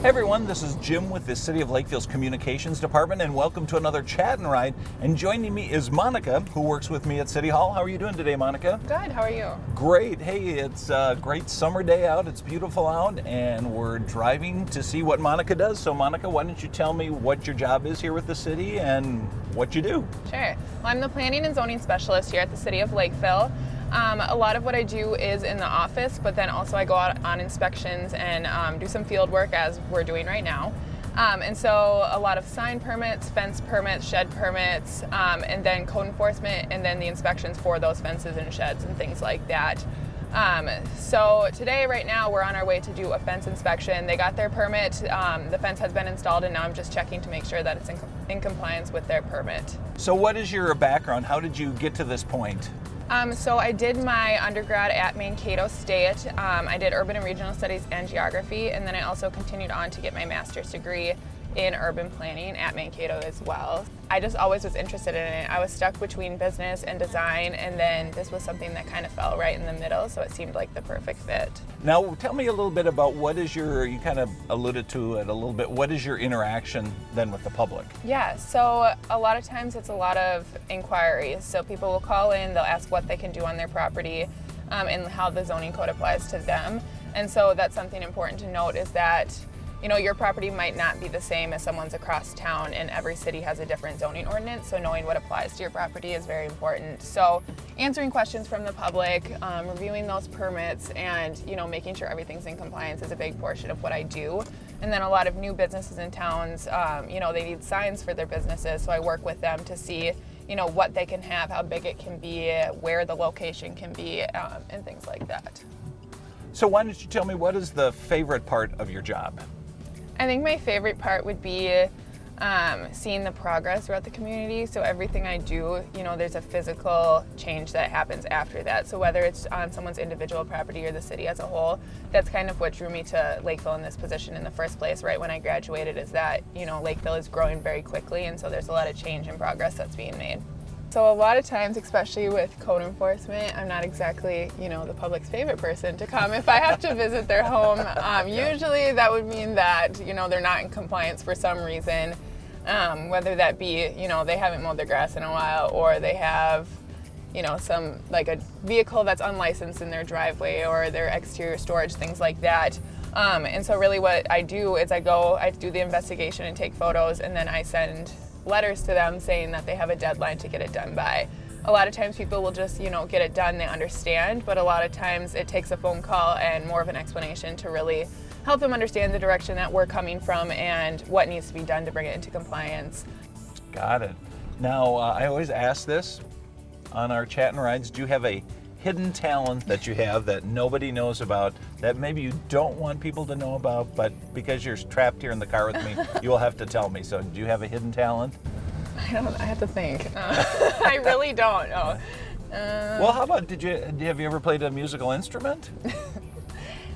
Hey everyone, this is Jim with the City of Lakeville's Communications Department, and welcome to another Chat and Ride. And joining me is Monica, who works with me at City Hall. How are you doing today, Monica? Good, how are you? Great. Hey, it's a great summer day out. It's beautiful out, and we're driving to see what Monica does. So Monica, why don't you tell me what your job is here with the city and what you do? Sure. Well, I'm the Planning and Zoning Specialist here at the City of Lakeville. A lot of what I do is in the office, but then also I go out on inspections and do some field work as we're doing right now. And so a lot of sign permits, fence permits, shed permits, and then code enforcement, and then the inspections for those fences and sheds and things like that. So today, right now, we're on our way to do a fence inspection. They got their permit, the fence has been installed, and now I'm just checking to make sure that it's in compliance with their permit. So what is your background? How did you get to this point? So I did my undergrad at Mankato State. I did urban and regional studies and geography, and then I also continued on to get my master's degree in urban planning at Mankato as well. I just always was interested in it. I was stuck between business and design, and then this was something that kind of fell right in the middle, so it seemed like the perfect fit. Now, tell me a little bit about you kind of alluded to it a little bit, what is your interaction then with the public? Yeah, so a lot of times it's a lot of inquiries. So people will call in, they'll ask what they can do on their property and how the zoning code applies to them. And so that's something important to note is that your property might not be the same as someone's across town, and every city has a different zoning ordinance, so knowing what applies to your property is very important. So answering questions from the public, reviewing those permits, and making sure everything's in compliance is a big portion of what I do. And then a lot of new businesses in towns, they need signs for their businesses, so I work with them to see what they can have, how big it can be, where the location can be, and things like that. So why don't you tell me, what is the favorite part of your job? I think my favorite part would be seeing the progress throughout the community. So everything I do, there's a physical change that happens after that. So whether it's on someone's individual property or the city as a whole, that's kind of what drew me to Lakeville in this position in the first place, right when I graduated, is that, Lakeville is growing very quickly, and so there's a lot of change and progress that's being made. So a lot of times, especially with code enforcement, I'm not exactly, the public's favorite person to come if I have to visit their home. Usually that would mean that, they're not in compliance for some reason, whether that be, they haven't mowed their grass in a while, or they have, some, like a vehicle that's unlicensed in their driveway, or their exterior storage, things like that. And so really what I do is I do the investigation and take photos, and then I send letters to them saying that they have a deadline to get it done by. A lot of times people will just, get it done, they understand, but a lot of times it takes a phone call and more of an explanation to really help them understand the direction that we're coming from and what needs to be done to bring it into compliance. Got it. Now, I always ask this on our Chat and Rides, do you have a hidden talent that you have that nobody knows about, that maybe you don't want people to know about, but because you're trapped here in the car with me, you will have to tell me. So do you have a hidden talent? I have to think. I really don't know. Well, how about, have you ever played a musical instrument?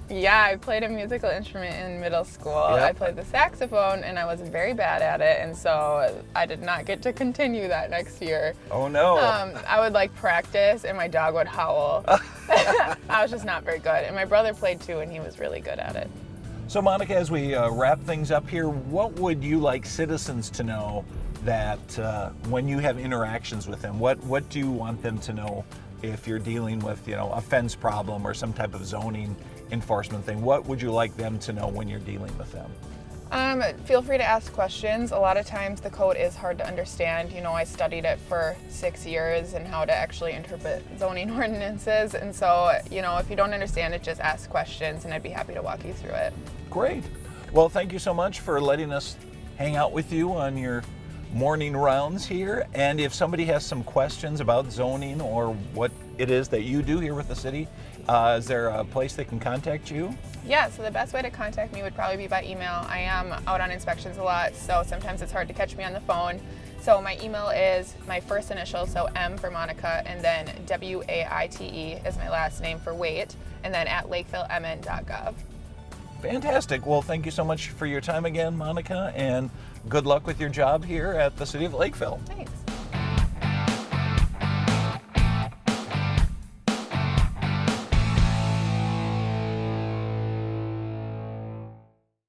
Yeah, I played a musical instrument in middle school. Yep. I played the saxophone, and I was very bad at it, and so I did not get to continue that next year. Oh no. I would practice, and my dog would howl. I was just not very good, and my brother played too, and he was really good at it. So Monica, as we wrap things up here, what would you like citizens to know that when you have interactions with them, what do you want them to know if you're dealing with a fence problem or some type of zoning enforcement thing? What would you like them to know when you're dealing with them? Feel free to ask questions. A lot of times the code is hard to understand. I studied it for 6 years and how to actually interpret zoning ordinances. And so, if you don't understand it, just ask questions and I'd be happy to walk you through it. Great. Well, thank you so much for letting us hang out with you on your morning rounds here. And if somebody has some questions about zoning or what it is that you do here with the city, is there a place they can contact you? Yeah, so the best way to contact me would probably be by email. I am out on inspections a lot, so sometimes it's hard to catch me on the phone. So my email is my first initial, so M for Monica, and then WAITE is my last name for Waite, and then at lakevillemn.gov. Fantastic. Well, thank you so much for your time again, Monica, and good luck with your job here at the City of Lakeville. Thanks.